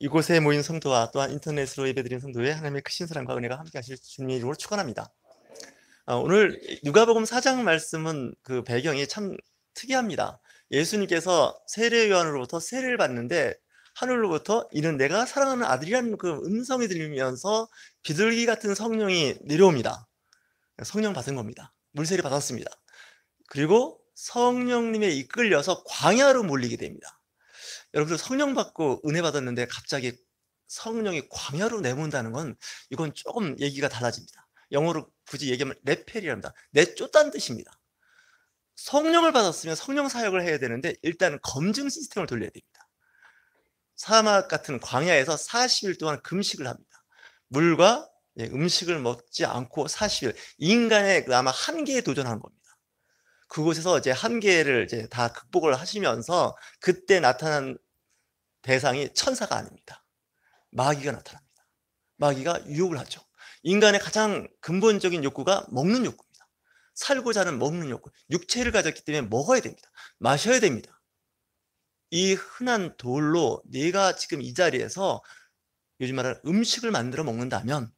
이곳에 모인 성도와 또한 인터넷으로 예배드린 성도의 하나님의 크신 사랑과 은혜가 함께 하실 주님의 이름으로 축원합니다. 오늘 누가복음 4장 말씀은 그 배경이 참 특이합니다. 예수님께서 세례 요한으로부터 세례를 받는데 하늘로부터 이는 내가 사랑하는 아들이라는 그 음성이 들리면서 비둘기 같은 성령이 내려옵니다. 성령 받은 겁니다. 물세례 받았습니다. 그리고 성령님에 이끌려서 광야로 몰리게 됩니다. 여러분들 성령 받고 은혜 받았는데 갑자기 성령이 광야로 내몬다는 건 이건 조금 얘기가 달라집니다. 영어로 굳이 얘기하면 레펠이랍니다. 내쫓다는 뜻입니다. 성령을 받았으면 성령 사역을 해야 되는데 일단 검증 시스템을 돌려야 됩니다. 사막 같은 광야에서 40일 동안 금식을 합니다. 물과 음식을 먹지 않고 40일, 인간의 아마 한계에 도전하는 겁니다. 그곳에서 이제 한계를 이제 다 극복을 하시면서 그때 나타난 대상이 천사가 아닙니다. 마귀가 나타납니다. 마귀가 유혹을 하죠. 인간의 가장 근본적인 욕구가 먹는 욕구입니다. 살고자 하는 먹는 욕구. 육체를 가졌기 때문에 먹어야 됩니다. 마셔야 됩니다. 이 흔한 돌로 네가 지금 이 자리에서 요즘 말하는 음식을 만들어 먹는다면,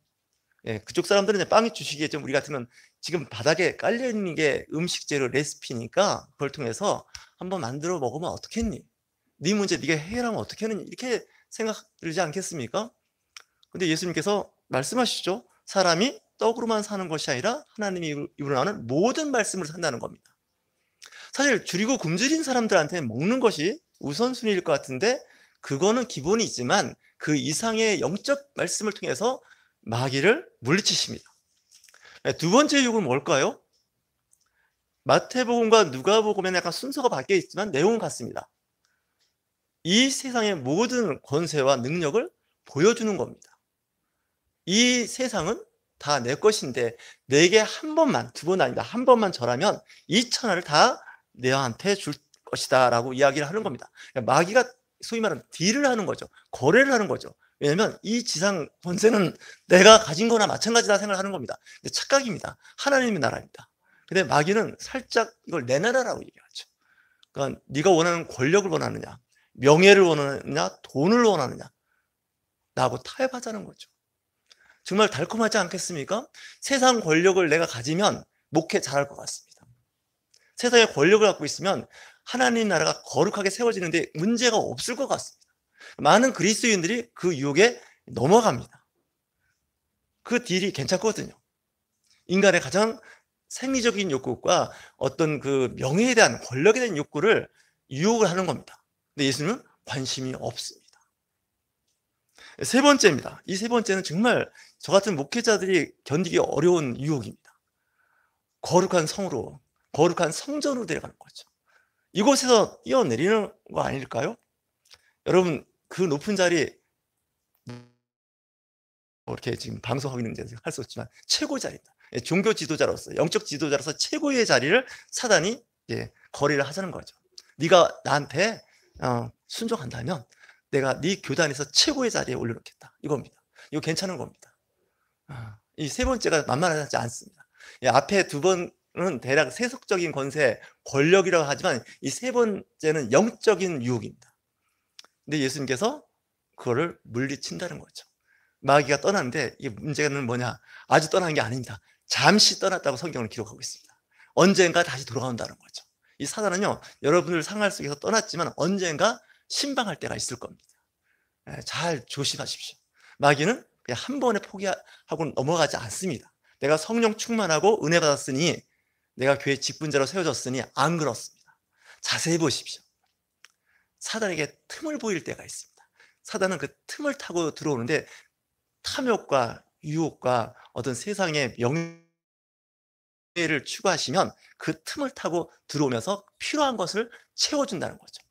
그쪽 사람들은 이제 빵이 주시겠죠. 우리 같으면 지금 바닥에 깔려있는 게 음식 재료 레시피니까 그걸 통해서 한번 만들어 먹으면 어떻겠니? 네 문제 네가 해결하면 어떻겠느니? 이렇게 생각 들지 않겠습니까? 근데 예수님께서 말씀하시죠. 사람이 떡으로만 사는 것이 아니라 하나님이 입으로 나오는 모든 말씀을 산다는 겁니다. 사실 줄이고 굶주린 사람들한테는 먹는 것이 우선순위일 것 같은데 그거는 기본이 있지만 그 이상의 영적 말씀을 통해서 마귀를 물리치십니다. 두 번째 유혹은 뭘까요? 마태복음과 누가복음에는 약간 순서가 바뀌어 있지만 내용은 같습니다. 이 세상의 모든 권세와 능력을 보여주는 겁니다. 이 세상은 다 내 것인데 내게 한 번만, 두 번 아니다, 한 번만 절하면 이 천하를 다 너한테 줄 것이다 라고 이야기를 하는 겁니다. 마귀가 소위 말하는 딜을 하는 거죠. 거래를 하는 거죠. 왜냐하면 이 지상 권세는 내가 가진 거나 마찬가지다 생각하는 겁니다. 근데 착각입니다. 하나님의 나라입니다. 근데 마귀는 살짝 이걸 내 나라라고 얘기하죠. 그러니까 네가 원하는 권력을 원하느냐, 명예를 원하느냐, 돈을 원하느냐 라고 타협하자는 거죠. 정말 달콤하지 않겠습니까? 세상 권력을 내가 가지면 목회 잘할 것 같습니다. 세상의 권력을 갖고 있으면 하나님 나라가 거룩하게 세워지는데 문제가 없을 것 같습니다. 많은 그리스도인들이 그 유혹에 넘어갑니다. 그 딜이 괜찮거든요. 인간의 가장 생리적인 욕구과 어떤 그 명예에 대한 권력에 대한 욕구를 유혹을 하는 겁니다. 근데 예수님은 관심이 없습니다. 세 번째입니다. 이 세 번째는 정말 저 같은 목회자들이 견디기 어려운 유혹입니다. 거룩한 성으로, 거룩한 성전으로 데려가는 거죠. 이곳에서 뛰어내리는 거 아닐까요? 여러분, 그 높은 자리, 이렇게 지금 방송하고 있는 데서 할 수 없지만 최고 자리입니다. 종교 지도자로서, 영적 지도자로서 최고의 자리를 사단이 거래를 하자는 거죠. 네가 나한테 순종한다면 내가 네 교단에서 최고의 자리에 올려놓겠다. 이겁니다. 이거 괜찮은 겁니다. 이 세 번째가 만만하지 않습니다. 앞에 두 번은 대략 세속적인 권세, 권력이라고 하지만 이 세 번째는 영적인 유혹입니다. 근데 예수님께서 그거를 물리친다는 거죠. 마귀가 떠났는데 이 문제는 뭐냐? 아주 떠난 게 아닙니다. 잠시 떠났다고 성경을 기록하고 있습니다. 언젠가 다시 돌아온다는 거죠. 이 사단은요, 여러분을 상할 속에서 떠났지만 언젠가 신방할 때가 있을 겁니다. 잘 조심하십시오. 마귀는 그냥 한 번에 포기하고 넘어가지 않습니다. 내가 성령 충만하고 은혜 받았으니 내가 교회 직분자로 세워졌으니 안 그렇습니다. 자세히 보십시오. 사단에게 틈을 보일 때가 있습니다. 사단은 그 틈을 타고 들어오는데 탐욕과 유혹과 어떤 세상의 명예를 추구하시면 그 틈을 타고 들어오면서 필요한 것을 채워준다는 거죠.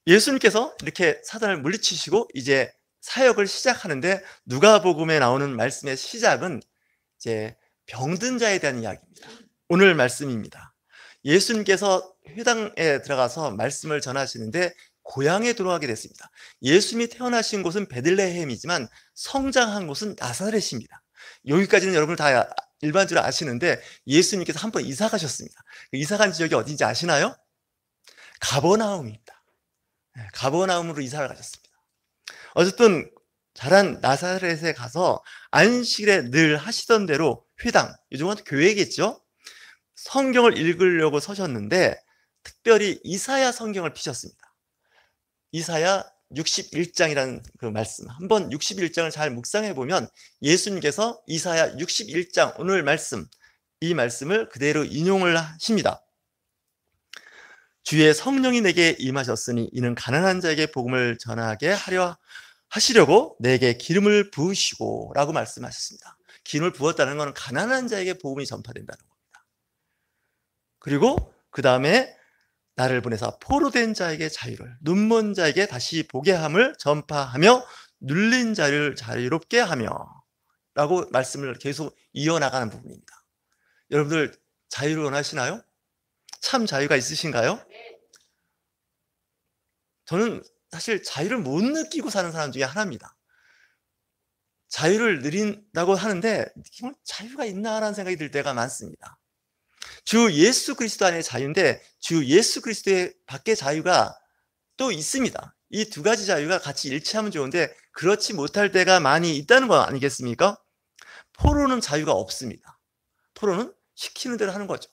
예수님께서 이렇게 사단을 물리치시고 이제 사역을 시작하는데 누가복음에 나오는 말씀의 시작은 이제 병든 자에 대한 이야기입니다. 오늘 말씀입니다. 예수님께서 회당에 들어가서 말씀을 전하시는데 고향에 들어가게 됐습니다. 예수님이 태어나신 곳은 베들레헴이지만 성장한 곳은 나사렛입니다. 여기까지는 여러분 다 일반적으로 아시는데 예수님께서 한 번 이사 가셨습니다. 이사 간 지역이 어딘지 아시나요? 가버나움입니다. 가버나움으로 이사를 가셨습니다. 어쨌든 자란 나사렛에 가서 안식일에 늘 하시던 대로 회당, 요즘은 교회겠죠? 성경을 읽으려고 서셨는데 특별히 이사야 성경을 피셨습니다. 이사야 61장이라는 그 말씀, 한번 61장을 잘 묵상해 보면 예수님께서 이사야 61장 오늘 말씀, 이 말씀을 그대로 인용을 하십니다. 주의 성령이 내게 임하셨으니 이는 가난한 자에게 복음을 전하게 하려 하시려고 내게 기름을 부으시고 라고 말씀하셨습니다. 기름을 부었다는 것은 가난한 자에게 복음이 전파된다는 겁니다. 그리고 그 다음에 나를 보내사 포로된 자에게 자유를, 눈먼 자에게 다시 보게 함을 전파하며 눌린 자를 자유롭게 하며 라고 말씀을 계속 이어나가는 부분입니다. 여러분들 자유를 원하시나요? 참 자유가 있으신가요? 저는 사실 자유를 못 느끼고 사는 사람 중에 하나입니다. 자유를 누린다고 하는데 자유가 있나라는 생각이 들 때가 많습니다. 주 예수 그리스도 안에 자유인데 주 예수 그리스도의 밖에 자유가 또 있습니다. 이 두 가지 자유가 같이 일치하면 좋은데 그렇지 못할 때가 많이 있다는 거 아니겠습니까? 포로는 자유가 없습니다. 포로는 시키는 대로 하는 거죠.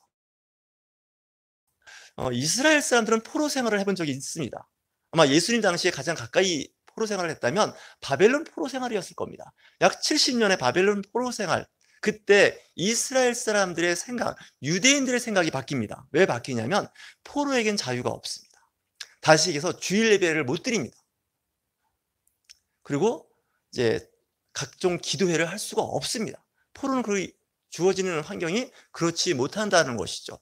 이스라엘 사람들은 포로 생활을 해본 적이 있습니다. 아마 예수님 당시에 가장 가까이 포로 생활을 했다면 바벨론 포로 생활이었을 겁니다. 약 70년의 바벨론 포로 생활, 그때 이스라엘 사람들의 생각, 유대인들의 생각이 바뀝니다. 왜 바뀌냐면 포로에겐 자유가 없습니다. 다시 얘기해서 주일 예배를 못 드립니다. 그리고 이제 각종 기도회를 할 수가 없습니다. 포로는 그 주어지는 환경이 그렇지 못한다는 것이죠.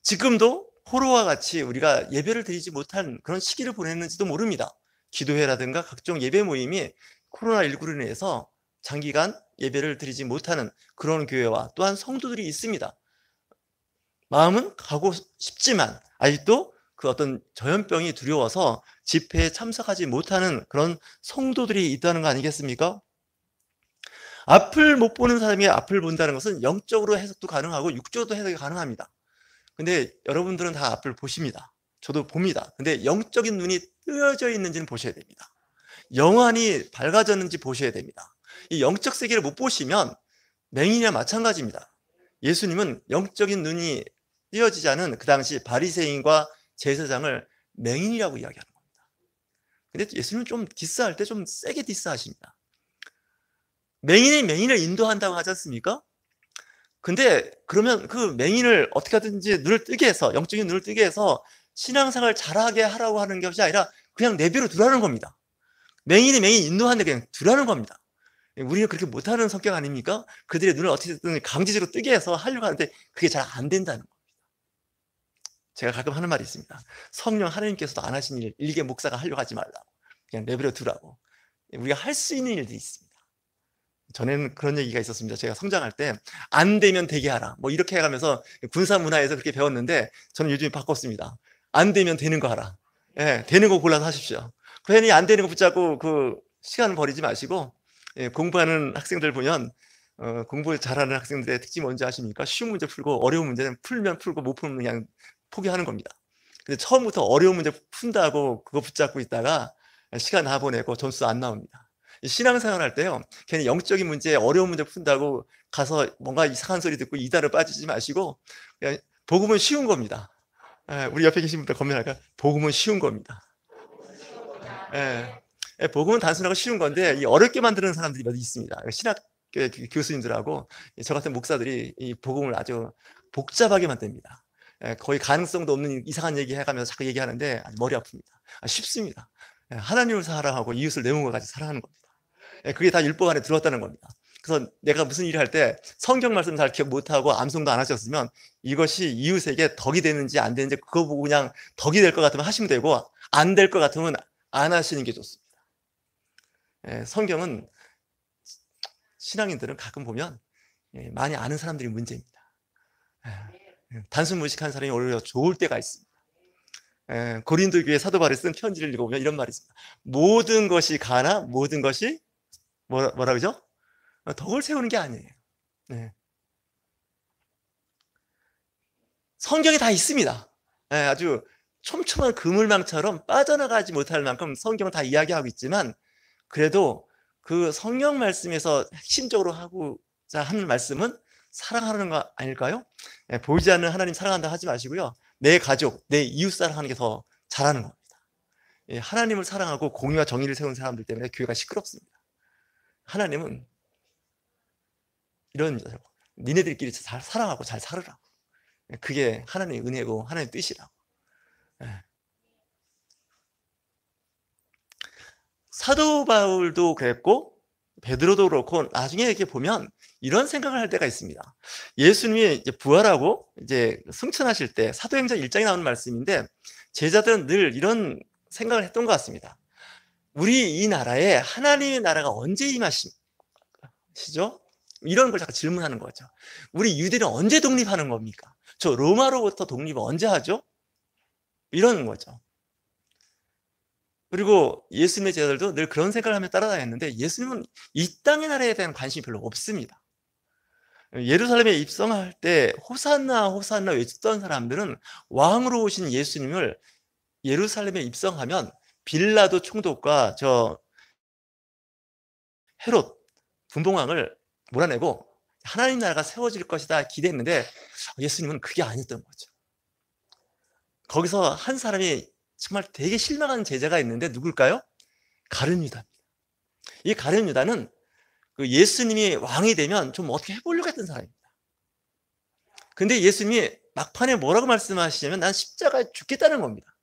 지금도 포로와 같이 우리가 예배를 드리지 못한 그런 시기를 보냈는지도 모릅니다. 기도회라든가 각종 예배 모임이 코로나19로 인해서 장기간 예배를 드리지 못하는 그런 교회와 또한 성도들이 있습니다. 마음은 가고 싶지만 아직도 그 어떤 전염병이 두려워서 집회에 참석하지 못하는 그런 성도들이 있다는 거 아니겠습니까? 앞을 못 보는 사람이 앞을 본다는 것은 영적으로 해석도 가능하고 육적으로도 해석이 가능합니다. 근데 여러분들은 다 앞을 보십니다. 저도 봅니다. 근데 영적인 눈이 뜨여져 있는지는 보셔야 됩니다. 영안이 밝아졌는지 보셔야 됩니다. 이 영적 세계를 못 보시면 맹인이나 마찬가지입니다. 예수님은 영적인 눈이 띄어지지 않은 그 당시 바리새인과 제사장을 맹인이라고 이야기하는 겁니다. 근데 예수님은 좀 디스할 때 좀 세게 디스하십니다. 맹인이 맹인을 인도한다고 하지 않습니까? 근데 그러면 그 맹인을 어떻게 하든지 눈을 뜨게 해서, 영적인 눈을 뜨게 해서 신앙생활 잘하게 하라고 하는 것이 아니라 그냥 내버려 두라는 겁니다. 맹인이 맹인 인도하는데 그냥 두라는 겁니다. 우리는 그렇게 못하는 성격 아닙니까? 그들의 눈을 어떻게든 강제적으로 뜨게 해서 하려고 하는데 그게 잘 안 된다는 겁니다. 제가 가끔 하는 말이 있습니다. 성령 하나님께서도 안 하신 일, 일개 목사가 하려고 하지 말라고. 그냥 내버려 두라고. 우리가 할 수 있는 일들이 있습니다. 전에는 그런 얘기가 있었습니다. 제가 성장할 때 안 되면 되게 하라. 뭐 이렇게 해가면서 군사 문화에서 그렇게 배웠는데 저는 요즘에 바꿨습니다. 안 되면 되는 거 하라. 예, 되는 거 골라서 하십시오. 괜히 안 되는 거 붙잡고 그 시간을 버리지 마시고, 예, 공부하는 학생들 보면 공부 잘하는 학생들의 특징이 뭔지 아십니까? 쉬운 문제 풀고 어려운 문제는 풀면 풀고 못 풀면 그냥 포기하는 겁니다. 근데 처음부터 어려운 문제 푼다고 그거 붙잡고 있다가 시간 다 보내고 점수 안 나옵니다. 신앙생활 할 때요, 괜히 영적인 문제, 어려운 문제 푼다고 가서 뭔가 이상한 소리 듣고 이단을 빠지지 마시고, 그냥 복음은 쉬운 겁니다. 예, 우리 옆에 계신 분들 건면할까요? 복음은 쉬운 겁니다. 예, 예, 복음은 단순하고 쉬운 건데 이 어렵게 만드는 사람들이 몇 있습니다. 신학교 교수님들하고 저 같은 목사들이 이 복음을 아주 복잡하게 만듭니다. 예, 거의 가능성도 없는 이상한 얘기 해가면서 자꾸 얘기하는데 머리 아픕니다. 쉽습니다. 예, 하나님을 사랑하고 이웃을 내 몸과 같이 사랑하는 겁니다. 예, 그게 다 율법 안에 들어왔다는 겁니다. 그래서 내가 무슨 일을 할 때 성경 말씀 잘 기억 못하고 암송도 안 하셨으면 이것이 이웃에게 덕이 되는지 안 되는지 그거 보고 그냥 덕이 될 것 같으면 하시면 되고 안 될 것 같으면 안 하시는 게 좋습니다. 예, 성경은 신앙인들은 가끔 보면 많이 아는 사람들이 문제입니다. 단순 무식한 사람이 오히려 좋을 때가 있습니다. 고린도 교회 사도 바울이 쓴 편지를 읽어보면 이런 말이 있습니다. 모든 것이 가나 모든 것이 뭐라 그러죠? 덕을 세우는 게 아니에요. 네. 성경에 다 있습니다. 아주 촘촘한 그물망처럼 빠져나가지 못할 만큼 성경은 다 이야기하고 있지만 그래도 그 성경 말씀에서 핵심적으로 하고자 하는 말씀은 사랑하는 거 아닐까요? 예, 보이지 않는 하나님 사랑한다 하지 마시고요. 내 가족, 내 이웃 사랑하는 게 더 잘하는 겁니다. 예, 하나님을 사랑하고 공의와 정의를 세운 사람들 때문에 교회가 시끄럽습니다. 하나님은 이런 니네들끼리 잘 사랑하고 잘 살으라고. 예, 그게 하나님의 은혜고 하나님의 뜻이라고. 예. 사도 바울도 그랬고 베드로도 그렇고 나중에 이렇게 보면 이런 생각을 할 때가 있습니다. 예수님이 이제 부활하고 이제 승천하실 때 사도행전 1장에 나오는 말씀인데 제자들은 늘 이런 생각을 했던 것 같습니다. 우리 이 나라에 하나님의 나라가 언제 임하시죠? 이런 걸 자꾸 질문하는 거죠. 우리 유대는 언제 독립하는 겁니까? 저 로마로부터 독립을 언제 하죠? 이러는 거죠. 그리고 예수님의 제자들도 늘 그런 생각을 하며 따라다녔는데 예수님은 이 땅의 나라에 대한 관심이 별로 없습니다. 예루살렘에 입성할 때 호산나 호산나 외쳤던 사람들은 왕으로 오신 예수님을 예루살렘에 입성하면 빌라도 총독과 저 헤롯 분봉왕을 몰아내고 하나님 나라가 세워질 것이다 기대했는데 예수님은 그게 아니었던 거죠. 거기서 한 사람이 정말 되게 실망하는 제자가 있는데 누굴까요? 가룟 유다입니다. 이 가룟 유다는 그 예수님이 왕이 되면 좀 어떻게 해보려고 했던 사람입니다. 근데 예수님이 막판에 뭐라고 말씀하시냐면 난 십자가에 죽겠다는 겁니다.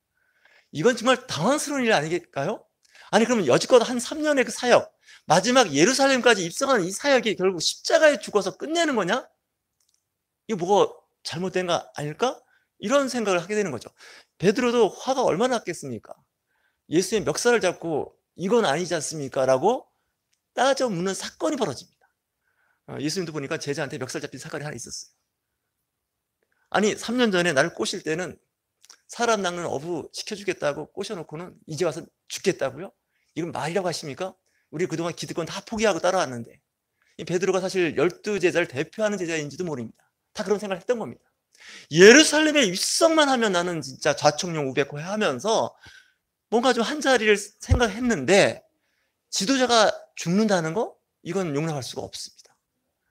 이건 정말 당황스러운 일 아니겠까요? 아니 그러면 여지껏 한 3년의 그 사역, 마지막 예루살렘까지 입성하는 이 사역이 결국 십자가에 죽어서 끝내는 거냐? 이거 뭐가 잘못된 거 아닐까? 이런 생각을 하게 되는 거죠. 베드로도 화가 얼마나 났겠습니까? 예수의 멱살을 잡고 이건 아니지 않습니까? 라고 따져 묻는 사건이 벌어집니다. 예수님도 보니까 제자한테 멱살 잡힌 사건이 하나 있었어요. 아니 3년 전에 나를 꼬실 때는 사람 낚는 어부 시켜주겠다고 꼬셔놓고는 이제 와서 죽겠다고요? 이건 말이라고 하십니까? 우리 그동안 기득권 다 포기하고 따라왔는데 이 베드로가 사실 12제자를 대표하는 제자인지도 모릅니다. 다 그런 생각을 했던 겁니다. 예루살렘에 입성만 하면 나는 진짜 좌청룡 우백호 하면서 뭔가 좀 한 자리를 생각했는데 지도자가 죽는다는 거? 이건 용납할 수가 없습니다.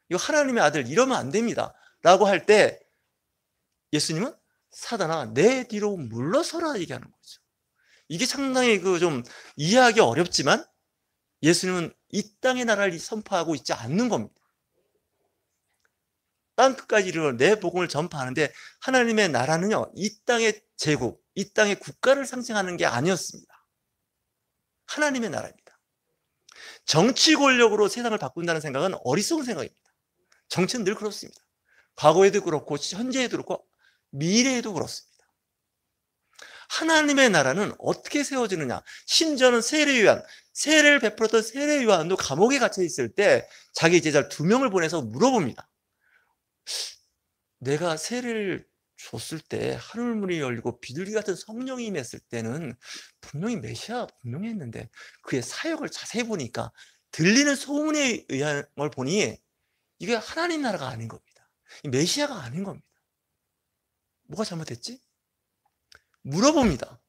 이거 하나님의 아들 이러면 안 됩니다. 라고 할 때 예수님은 사단아 내 뒤로 물러서라 얘기하는 거죠. 이게 상당히 그 좀 이해하기 어렵지만 예수님은 이 땅의 나라를 선포하고 있지 않는 겁니다. 땅 끝까지 이르러 내 복음을 전파하는데 하나님의 나라는요 이 땅의 제국, 이 땅의 국가를 상징하는 게 아니었습니다. 하나님의 나라입니다. 정치 권력으로 세상을 바꾼다는 생각은 어리석은 생각입니다. 정치는 늘 그렇습니다. 과거에도 그렇고 현재에도 그렇고 미래에도 그렇습니다. 하나님의 나라는 어떻게 세워지느냐? 심지어는 세례를 베풀었던 세례 요한도 감옥에 갇혀 있을 때 자기 제자 2명을 보내서 물어봅니다. 내가 세례를 줬을 때 하늘문이 열리고 비둘기 같은 성령이 임했을 때는 분명히 메시아 분명히 했는데 그의 사역을 자세히 보니까 들리는 소문에 의한 걸 보니 이게 하나님 나라가 아닌 겁니다. 메시아가 아닌 겁니다. 뭐가 잘못됐지? 물어봅니다.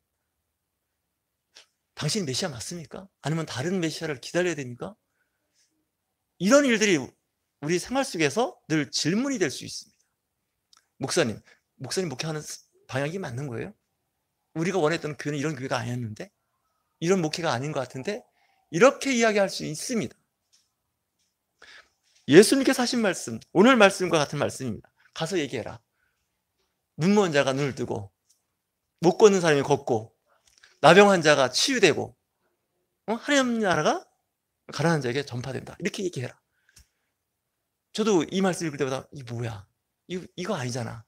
당신 메시아 맞습니까? 아니면 다른 메시아를 기다려야 됩니까? 이런 일들이 우리 생활 속에서 늘 질문이 될 수 있습니다. 목사님 목회하는 방향이 맞는 거예요? 우리가 원했던 교회는 이런 교회가 아니었는데? 이런 목회가 아닌 것 같은데? 이렇게 이야기할 수 있습니다. 예수님께서 하신 말씀, 오늘 말씀과 같은 말씀입니다. 가서 얘기해라. 눈 먼 자가 눈을 뜨고 못 걷는 사람이 걷고 나병 환자가 치유되고 하나님 나라가 가난한 자에게 전파된다. 이렇게 얘기해라. 저도 이 말씀 읽을 때마다 이게 뭐야? 이거 아니잖아.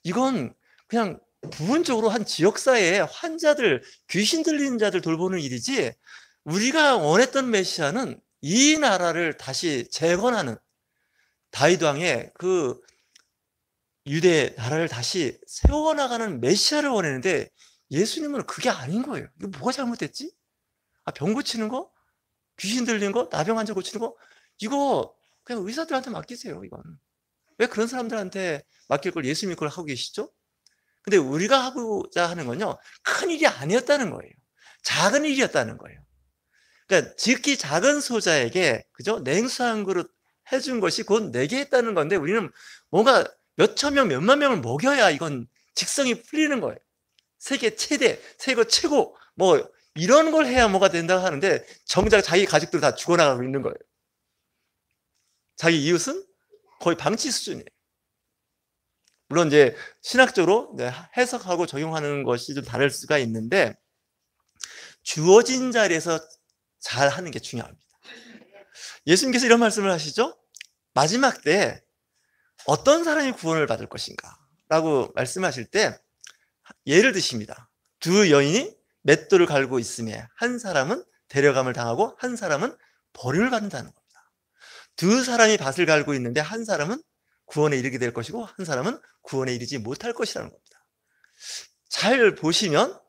이건 그냥 부분적으로 한 지역사회에 환자들, 귀신 들리는 자들 돌보는 일이지 우리가 원했던 메시아는 이 나라를 다시 재건하는 다윗 왕의 그 유대 나라를 다시 세워나가는 메시아를 원했는데 예수님은 그게 아닌 거예요. 이거 뭐가 잘못됐지? 병 고치는 거? 귀신 들리는 거? 나병 환자 고치는 거? 이거 그냥 의사들한테 맡기세요. 이건 왜 그런 사람들한테 맡길 걸 예수님이 그걸 하고 계시죠? 근데 우리가 하고자 하는 건요 큰 일이 아니었다는 거예요. 작은 일이었다는 거예요. 그러니까 지극히 작은 소자에게 그죠? 냉수 한 그릇 해준 것이 곧 내게 했다는 건데 우리는 뭔가 몇천 명, 몇만 명을 먹여야 이건 직성이 풀리는 거예요. 세계 최대, 세계 최고 뭐 이런 걸 해야 뭐가 된다고 하는데 정작 자기 가족들 다 죽어나가고 있는 거예요. 자기 이웃은 거의 방치 수준이에요. 물론 이제 신학적으로 해석하고 적용하는 것이 좀 다를 수가 있는데 주어진 자리에서 잘 하는 게 중요합니다. 예수님께서 이런 말씀을 하시죠. 마지막 때 어떤 사람이 구원을 받을 것인가 라고 말씀하실 때 예를 드십니다. 두 여인이 맷돌을 갈고 있음에 한 사람은 데려감을 당하고 한 사람은 버림을 받는다는 겁니다. 두 사람이 밭을 갈고 있는데 한 사람은 구원에 이르게 될 것이고 한 사람은 구원에 이르지 못할 것이라는 겁니다. 잘 보시면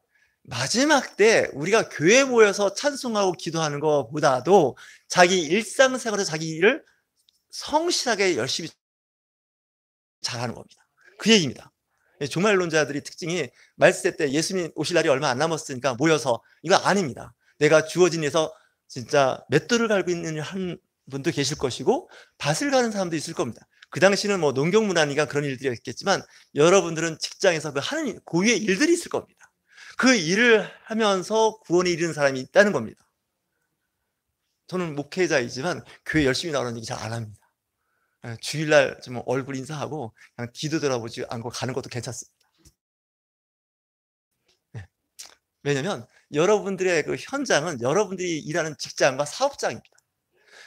마지막 때 우리가 교회에 모여서 찬송하고 기도하는 것보다도 자기 일상생활에서 자기 일을 성실하게 열심히 잘하는 겁니다. 그 얘기입니다. 종말론자들이 특징이 말세 때 예수님 오실 날이 얼마 안 남았으니까 모여서 이거 아닙니다. 내가 주어진 일에서 진짜 맷돌을 갈고 있는 한 분도 계실 것이고 밭을 가는 사람도 있을 겁니다. 그 당시는 뭐 농경문화니까 그런 일들이 있겠지만 여러분들은 직장에서 그 하는 고유의 일들이 있을 겁니다. 그 일을 하면서 구원에 이르는 사람이 있다는 겁니다. 저는 목회자이지만 교회 열심히 나오는 얘기 잘 안 합니다. 주일날 좀 얼굴 인사하고 그냥 뒤도 돌아보지 않고 가는 것도 괜찮습니다. 네. 왜냐면 여러분들의 그 현장은 여러분들이 일하는 직장과 사업장입니다.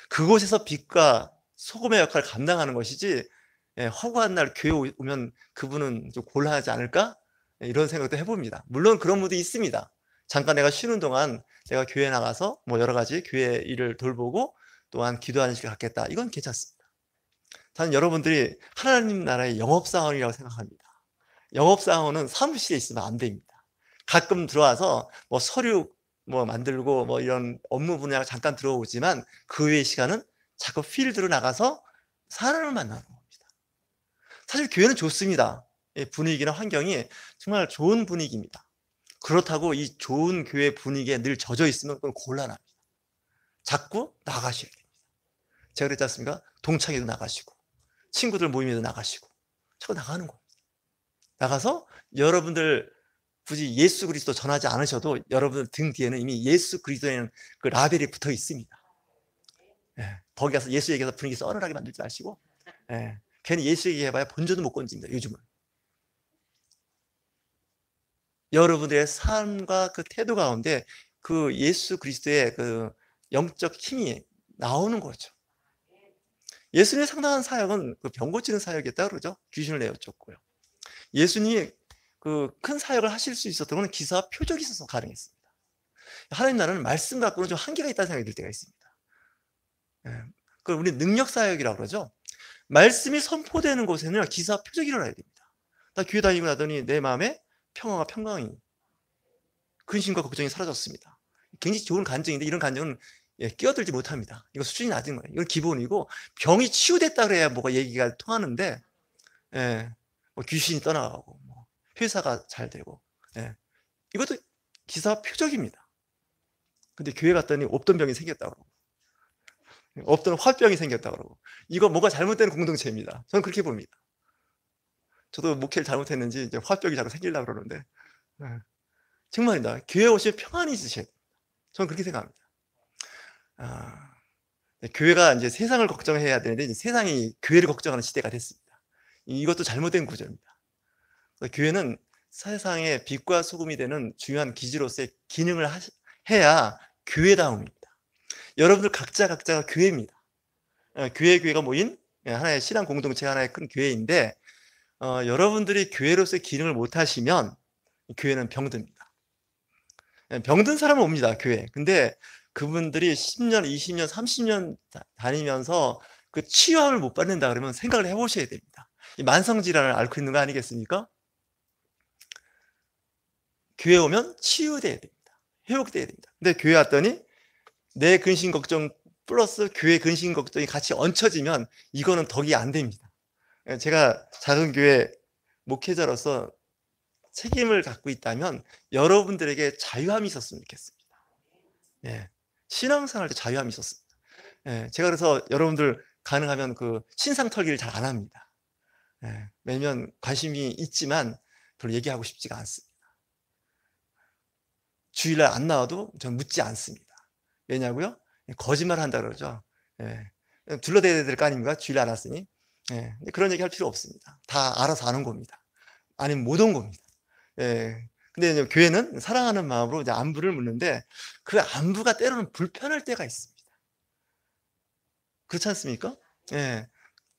그곳에서 빛과 소금의 역할을 감당하는 것이지 허구한 날 교회 오면 그분은 좀 곤란하지 않을까? 이런 생각도 해봅니다. 물론 그런 분도 있습니다. 잠깐 내가 쉬는 동안 내가 교회 나가서 뭐 여러 가지 교회 일을 돌보고 또한 기도하는 시간을 갖겠다. 이건 괜찮습니다. 저는 여러분들이 하나님 나라의 영업사원이라고 생각합니다. 영업사원은 사무실에 있으면 안 됩니다. 가끔 들어와서 뭐 서류 뭐 만들고 뭐 이런 업무 분야 잠깐 들어오지만 그 외의 시간은 자꾸 필드로 나가서 사람을 만나는 겁니다. 사실 교회는 좋습니다. 분위기나 환경이 정말 좋은 분위기입니다. 그렇다고 이 좋은 교회 분위기에 늘 젖어 있으면 그건 곤란합니다. 자꾸 나가셔야 됩니다. 제가 그랬지 않습니까? 동창회도 나가시고 친구들 모임에도 나가시고 자꾸 나가는 겁니다. 나가서 여러분들 굳이 예수 그리스도 전하지 않으셔도 여러분들 등 뒤에는 이미 예수 그리스도에는 그 라벨이 붙어 있습니다. 거기 가서 예수 얘기해서 분위기 썰렁하게 만들지 마시고 괜히 예수 얘기해봐야 본전도 못 건집니다. 요즘은 여러분들의 삶과 그 태도 가운데 그 예수 그리스도의 그 영적 힘이 나오는 거죠. 예수님의 상당한 사역은 그 병 고치는 사역이었다 그러죠. 귀신을 내어 쫓고요. 예수님이 그 큰 사역을 하실 수 있었던 것은 기사와 표적이 있어서 가능했습니다. 하나님 나라는 말씀 갖고는 좀 한계가 있다는 생각이 들 때가 있습니다. 그걸 우리 능력 사역이라고 그러죠. 말씀이 선포되는 곳에는 기사와 표적이 일어나야 됩니다. 나 교회 다니고 나더니 내 마음에 평화가 평강이 근심과 걱정이 사라졌습니다. 굉장히 좋은 간증인데 이런 간증은 끼어들지 못합니다. 이거 수준이 낮은 거예요. 이건 기본이고 병이 치유됐다 그래야 뭐가 얘기가 통하는데 뭐 귀신이 떠나가고 뭐 회사가 잘 되고 이것도 기사 표적입니다. 근데 교회 갔더니 없던 병이 생겼다 그러고 없던 화병이 생겼다 그러고 이거 뭐가 잘못된 공동체입니다. 저는 그렇게 봅니다. 저도 목회를 잘못했는지 이제 화병이 자꾸 생기려고 그러는데 정말입니다. 교회 오시면 평안이 있으셔야 됩니다. 저는 그렇게 생각합니다. 교회가 이제 세상을 걱정해야 되는데 이제 세상이 교회를 걱정하는 시대가 됐습니다. 이것도 잘못된 구조입니다. 교회는 세상의 빛과 소금이 되는 중요한 기지로서의 기능을 해야 교회다움입니다. 여러분들 각자가 교회입니다. 교회가 모인 하나의 신앙 공동체 하나의 큰 교회인데 여러분들이 교회로서의 기능을 못하시면 교회는 병듭니다. 병든 사람은 옵니다. 교회. 근데 그분들이 10년, 20년, 30년 다니면서 그 치유함을 못 받는다 그러면 생각을 해보셔야 됩니다. 이 만성질환을 앓고 있는 거 아니겠습니까? 교회 오면 치유돼야 됩니다. 회복돼야 됩니다. 근데 교회 왔더니 내 근심 걱정 플러스 교회 근심 걱정이 같이 얹혀지면 이거는 덕이 안 됩니다. 제가 작은 교회 목회자로서 책임을 갖고 있다면 여러분들에게 자유함이 있었으면 좋겠습니다. 신앙생활 때 자유함이 있었습니다. 예, 제가 그래서 여러분들 가능하면 그 신상 털기를 잘 안 합니다. 예, 왜냐면 관심이 있지만 별로 얘기하고 싶지가 않습니다. 주일날 안 나와도 전 묻지 않습니다. 왜냐고요? 거짓말 한다 그러죠. 예, 둘러대야 될 거 아닙니까? 주일 안 왔으니. 예, 그런 얘기 할 필요 없습니다. 다 알아서 아는 겁니다. 아니면 못 온 겁니다. 예. 근데 이제 교회는 사랑하는 마음으로 이제 안부를 묻는데 그 안부가 때로는 불편할 때가 있습니다. 그렇지 않습니까? 예.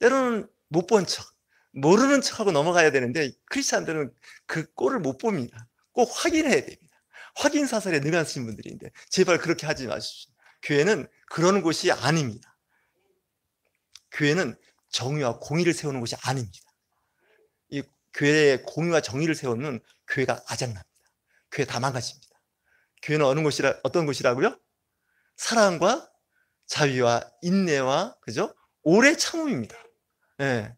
때로는 못 본 척, 모르는 척하고 넘어가야 되는데 크리스찬들은 그 꼴을 못 봅니다. 꼭 확인해야 됩니다. 확인 사살에 능하신 분들인데 제발 그렇게 하지 마십시오. 교회는 그런 곳이 아닙니다. 교회는 정의와 공의를 세우는 곳이 아닙니다. 이 교회에 공의와 정의를 세우면 교회가 아작납니다. 교회 다 망가집니다. 교회는 어떤 곳이라고요? 사랑과 자비와 인내와 그죠? 오래 참음입니다. 예.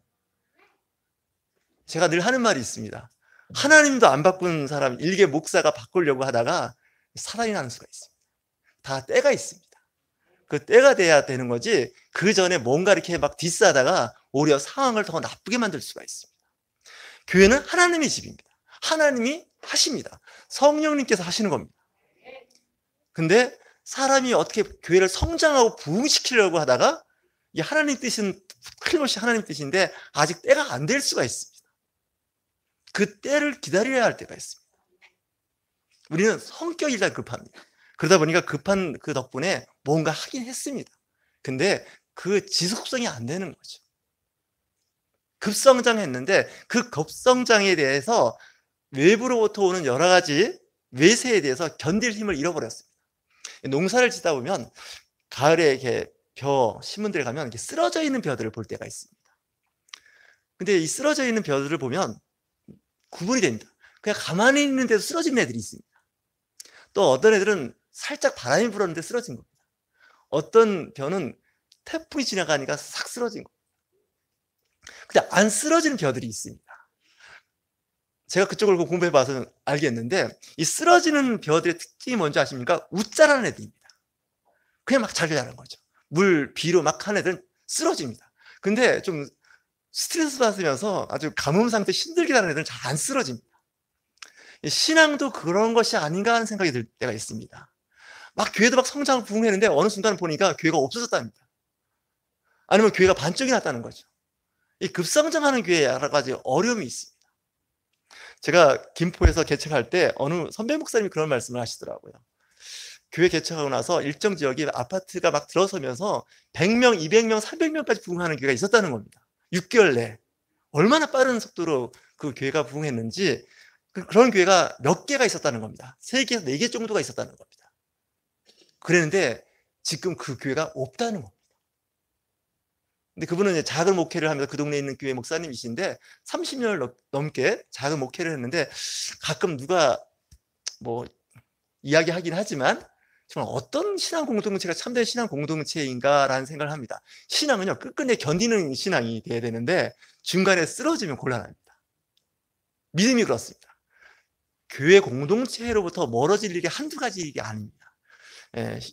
제가 늘 하는 말이 있습니다. 하나님도 안 바꾼 사람 일개 목사가 바꾸려고 하다가 사단이 나는 수가 있습니다. 다 때가 있습니다. 그 때가 돼야 되는 거지 그 전에 뭔가 이렇게 막 디스하다가 오히려 상황을 더 나쁘게 만들 수가 있습니다. 교회는 하나님의 집입니다. 하나님이 하십니다. 성령님께서 하시는 겁니다. 근데 사람이 어떻게 교회를 성장하고 부흥시키려고 하다가 이 하나님 뜻은 틀림없이 하나님 뜻인데 아직 때가 안 될 수가 있습니다. 그 때를 기다려야 할 때가 있습니다. 우리는 성격이 일단 급합니다. 그러다 보니까 급한 그 덕분에 뭔가 하긴 했습니다. 근데 그 지속성이 안 되는 거죠. 급성장했는데 그 급성장에 대해서 외부로부터 오는 여러 가지 외세에 대해서 견딜 힘을 잃어버렸습니다. 농사를 짓다 보면 가을에 이렇게 벼 심은 데를 가면 이렇게 쓰러져 있는 벼들을 볼 때가 있습니다. 근데 이 쓰러져 있는 벼들을 보면 구분이 됩니다. 그냥 가만히 있는 데도 쓰러진 애들이 있습니다. 또 어떤 애들은 살짝 바람이 불었는데 쓰러진 겁니다. 어떤 벼는 태풍이 지나가니까 싹 쓰러진 겁니다. 근데 안 쓰러지는 벼들이 있습니다. 제가 그쪽을 공부해봐서 알겠는데 이 쓰러지는 벼들의 특징이 뭔지 아십니까? 웃자라는 애들입니다. 그냥 막 잘 자라는 거죠. 물, 비로 막 하는 애들은 쓰러집니다. 근데 좀 스트레스 받으면서 아주 가뭄 상태 힘들게 자라는 애들은 잘 안 쓰러집니다. 신앙도 그런 것이 아닌가 하는 생각이 들 때가 있습니다. 막 교회도 막 성장 부흥했는데 어느 순간 보니까 교회가 없어졌답니다. 아니면 교회가 반쪽이 났다는 거죠. 이 급성장하는 교회에 여러 가지 어려움이 있습니다. 제가 김포에서 개척할 때 어느 선배 목사님이 그런 말씀을 하시더라고요. 교회 개척하고 나서 일정 지역에 아파트가 막 들어서면서 100명, 200명, 300명까지 부흥하는 교회가 있었다는 겁니다. 6개월 내에. 얼마나 빠른 속도로 그 교회가 부흥했는지 그런 교회가 몇 개가 있었다는 겁니다. 3개에서 4개 정도가 있었다는 겁니다. 그랬는데 지금 그 교회가 없다는 겁니다. 근데 그분은 이제 작은 목회를 하면서 그 동네에 있는 교회 목사님이신데 30년을 넘게 작은 목회를 했는데 가끔 누가 뭐 이야기하긴 하지만 정말 어떤 신앙 공동체가 참된 신앙 공동체인가라는 생각을 합니다. 신앙은요 끝끝내 견디는 신앙이 돼야 되는데 중간에 쓰러지면 곤란합니다. 믿음이 그렇습니다. 교회 공동체로부터 멀어질 일이 한두 가지 일이 아닙니다.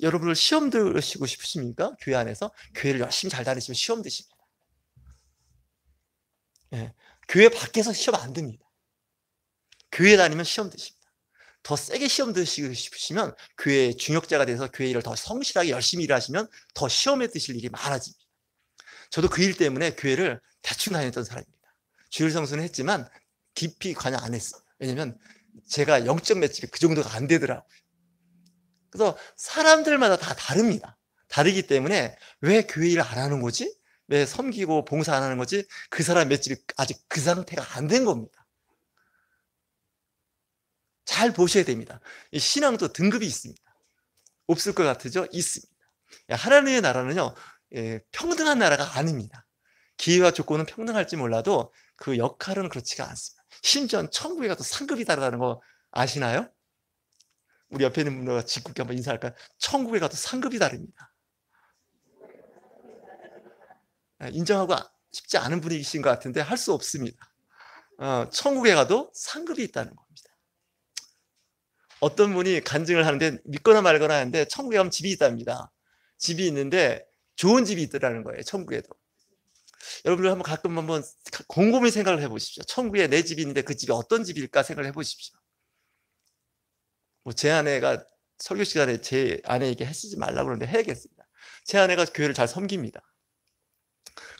여러분들 시험 드시고 싶으십니까? 교회 안에서 교회를 열심히 잘 다니시면 시험 드십니다. 교회 밖에서 시험 안 듭니다. 교회 다니면 시험 드십니다. 더 세게 시험 드시고 싶으시면 교회 중역자가 돼서 교회 일을 더 성실하게 열심히 일하시면 더 시험에 드실 일이 많아집니다. 저도 그 일 때문에 교회를 대충 다녔던 사람입니다. 주일 성수는 했지만 깊이 관여 안 했어요. 왜냐면 제가 영적 맷집이 그 정도가 안 되더라고요. 그래서 사람들마다 다 다릅니다. 다르기 때문에 왜 교회 일 안 하는 거지? 왜 섬기고 봉사 안 하는 거지? 그 사람 맷집이 아직 그 상태가 안 된 겁니다. 잘 보셔야 됩니다. 이 신앙도 등급이 있습니다. 없을 것 같으죠? 있습니다. 하나님의 나라는요 평등한 나라가 아닙니다. 기회와 조건은 평등할지 몰라도 그 역할은 그렇지가 않습니다. 심지어 천국에 가도 상급이 다르다는 거 아시나요? 우리 옆에 있는 분들과 짓궂게 한번 인사할까요? 천국에 가도 상급이 다릅니다. 인정하고 싶지 않은 분이신 것 같은데 할 수 없습니다. 천국에 가도 상급이 있다는 겁니다. 어떤 분이 간증을 하는데 믿거나 말거나 하는데 천국에 가면 집이 있답니다. 집이 있는데 좋은 집이 있더라는 거예요. 천국에도. 여러분들 한번 가끔 한번 곰곰이 생각을 해보십시오. 천국에 내 집이 있는데 그 집이 어떤 집일까 생각을 해보십시오. 뭐 제 아내가 설교 시간에 제 아내에게 해쓰지 말라고 그러는데 해야겠습니다. 제 아내가 교회를 잘 섬깁니다.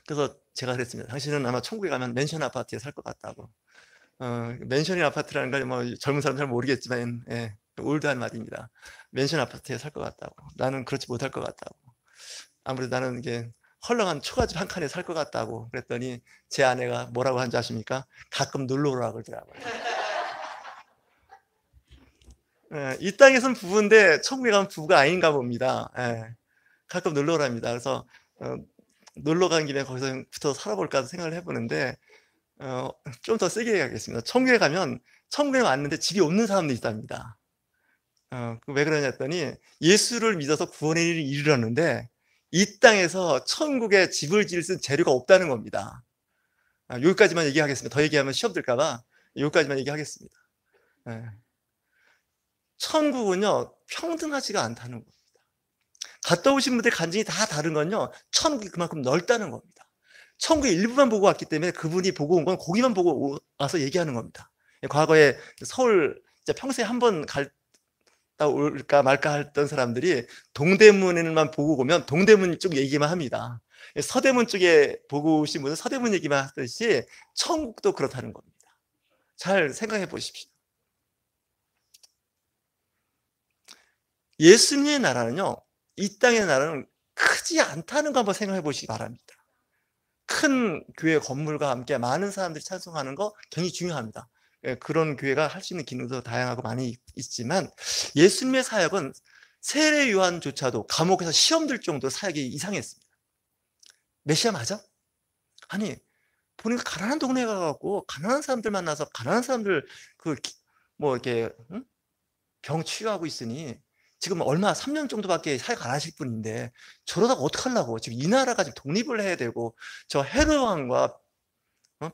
그래서 제가 그랬습니다. 당신은 아마 천국에 가면 맨션 아파트에 살 것 같다고. 맨션이 아파트라는 걸 뭐 젊은 사람 잘 모르겠지만, 예, 올드한 말입니다. 맨션 아파트에 살 것 같다고. 나는 그렇지 못할 것 같다고. 아무래도 나는 이게 헐렁한 초가집 한 칸에 살 것 같다고 그랬더니 제 아내가 뭐라고 한지 아십니까? 가끔 놀러 오라고 그러더라고요. 예, 이 땅에선 부부인데 천국에 가면 부부가 아닌가 봅니다. 예, 가끔 놀러 오랍니다. 그래서 놀러 간 김에 거기서 붙어 살아볼까 생각을 해보는데 좀 더 세게 얘기하겠습니다. 천국에 가면 천국에 왔는데 집이 없는 사람도 있답니다. 왜 그러냐 했더니 예수를 믿어서 구원의 일을 이루려는데 이 땅에서 천국에 집을 지을 수 있는 재료가 없다는 겁니다. 여기까지만 얘기하겠습니다. 더 얘기하면 시험 들까봐 여기까지만 얘기하겠습니다. 예. 천국은요 평등하지가 않다는 겁니다. 갔다 오신 분들의 간증이 다 다른 건요 천국이 그만큼 넓다는 겁니다. 천국의 일부만 보고 왔기 때문에 그분이 보고 온 건 거기만 보고 와서 얘기하는 겁니다. 과거에 서울 평생에 한 번 갔다 올까 말까 했던 사람들이 동대문에만 보고 오면 동대문 쪽 얘기만 합니다. 서대문 쪽에 보고 오신 분은 서대문 얘기만 하듯이 천국도 그렇다는 겁니다. 잘 생각해 보십시오. 예수님의 나라는요 이 땅의 나라는 크지 않다는 거 한번 생각해 보시기 바랍니다. 큰 교회 건물과 함께 많은 사람들이 찬송하는 거 굉장히 중요합니다. 그런 교회가 할 수 있는 기능도 다양하고 많이 있지만 예수님의 사역은 세례 요한조차도 감옥에서 시험 들 정도로 사역이 이상했습니다. 메시아 맞아? 아니 보니까 가난한 동네에 가갖고 가난한 사람들 만나서 가난한 사람들 뭐 이렇게 병 치유하고 있으니 지금 얼마 3년 정도밖에 사역 안 하실 분인데 저러다가 어떡하려고. 지금 이 나라가 지금 독립을 해야 되고 저 헤롯왕과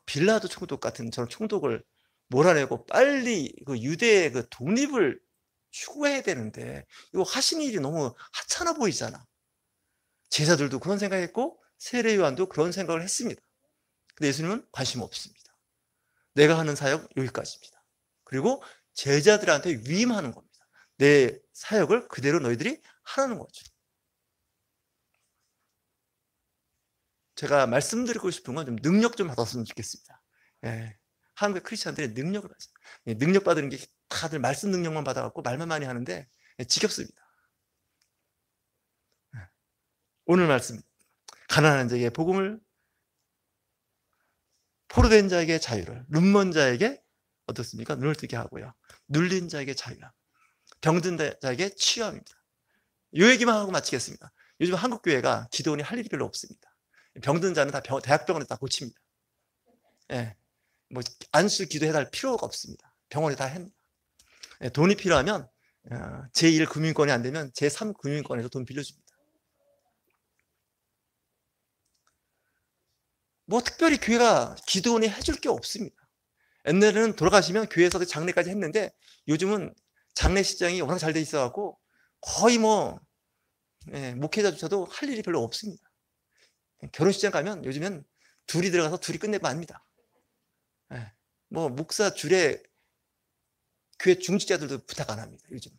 빌라도 총독 같은 저런 총독을 몰아내고 빨리 그 유대의 그 독립을 추구해야 되는데 이거 하시는 일이 너무 하찮아 보이잖아. 제자들도 그런 생각했고 세례 요한도 그런 생각을 했습니다. 근데 예수님은 관심 없습니다. 내가 하는 사역 여기까지입니다. 그리고 제자들한테 위임하는 겁니다. 내 사역을 그대로 너희들이 하라는 거죠. 제가 말씀드리고 싶은 건 좀 능력 좀 받았으면 좋겠습니다. 예, 한국의 크리스찬들이 능력을 받아요. 능력 받는 게 다들 말씀 능력만 받아갖고 말만 많이 하는데 지겹습니다. 오늘 말씀 가난한 자에게 복음을, 포로된 자에게 자유를, 눈먼 자에게 어떻습니까? 눈을 뜨게 하고요. 눌린 자에게 자유함, 병든 자에게 치유함입니다. 이 얘기만 하고 마치겠습니다. 요즘 한국 교회가 기도원이 할 일이 별로 없습니다. 병든 자는 다 대학병원에 다 고칩니다. 예, 뭐 안수 기도해달 필요가 없습니다. 병원에 다 합니다. 예, 돈이 필요하면 제1 금융권이 안 되면 제3 금융권에서 돈 빌려줍니다. 뭐 특별히 교회가 기도원이 해줄 게 없습니다. 옛날에는 돌아가시면 교회에서도 장례까지 했는데 요즘은 장례식장이 워낙 잘 돼 있어갖고 거의 뭐 목회자조차도 할 일이 별로 없습니다. 결혼식장 가면 요즘엔 둘이 들어가서 둘이 끝내고 맙니다. 뭐 목사 줄에 교회 중직자들도 부탁 안 합니다. 요즘.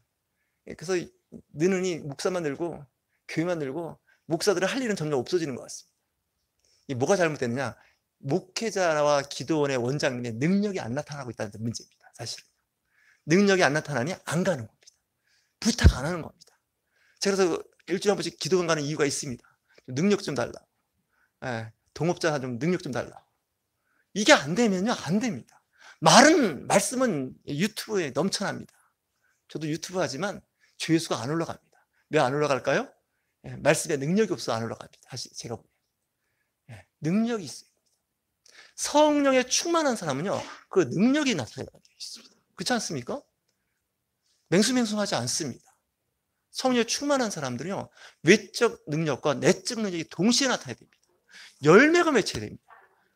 그래서 느느니 목사만 늘고 교회만 늘고 목사들은 할 일은 점점 없어지는 것 같습니다. 이 뭐가 잘못됐느냐? 목회자와 기도원의 원장님의 능력이 안 나타나고 있다는 문제입니다. 사실은. 능력이 안 나타나니 안 가는 겁니다. 부탁 안 하는 겁니다. 제가 그래서 일주일에 한 번씩 기도원 가는 이유가 있습니다. 능력 좀 달라. 동업자 좀 능력 좀 달라. 이게 안 되면요, 안 됩니다. 말씀은 유튜브에 넘쳐납니다. 저도 유튜브 하지만 조회수가 안 올라갑니다. 왜 안 올라갈까요? 말씀에 능력이 없어 안 올라갑니다. 사실 제가 보기엔. 능력이 있어요. 성령에 충만한 사람은요, 그 능력이 나타나게 있습니다. 그렇지 않습니까? 맹수맹숭하지 않습니다. 성령에 충만한 사람들은요, 외적 능력과 내적 능력이 동시에 나타나야 됩니다. 열매가 맺혀야 됩니다.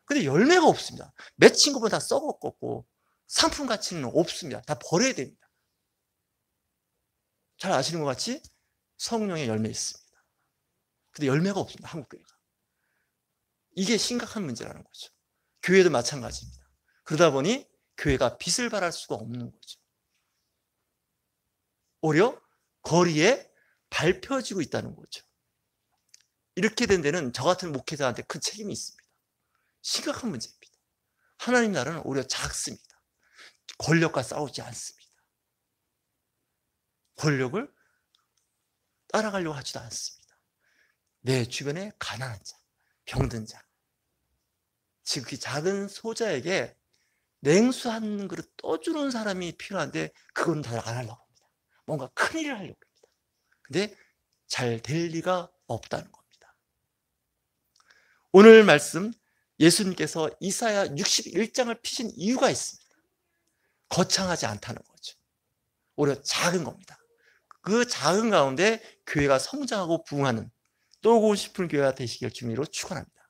근데 열매가 없습니다. 맺힌 것보다 다 썩었고 상품 가치는 없습니다. 다 버려야 됩니다. 잘 아시는 것 같이 성령의 열매 있습니다. 근데 열매가 없습니다. 한국 교회가. 이게 심각한 문제라는 거죠. 교회도 마찬가지입니다. 그러다 보니 교회가 빛을 발할 수가 없는 거죠. 오히려 거리에 밟혀지고 있다는 거죠. 이렇게 된 데는 저 같은 목회자한테 큰 책임이 있습니다. 심각한 문제입니다. 하나님 나라는 오히려 작습니다. 권력과 싸우지 않습니다. 권력을 따라가려고 하지도 않습니다. 내 주변에 가난한 자, 병든 자, 지극히 작은 소자에게 냉수 한 그릇 떠주는 사람이 필요한데 그건 다 안 하려고 합니다. 뭔가 큰 일을 하려고 합니다. 근데 잘 될 리가 없다는 겁니다. 오늘 말씀 예수님께서 이사야 61장을 피신 이유가 있습니다. 거창하지 않다는 거죠. 오히려 작은 겁니다. 그 작은 가운데 교회가 성장하고 부흥하는 또 오고 싶은 교회가 되시길 주님으로 축원합니다.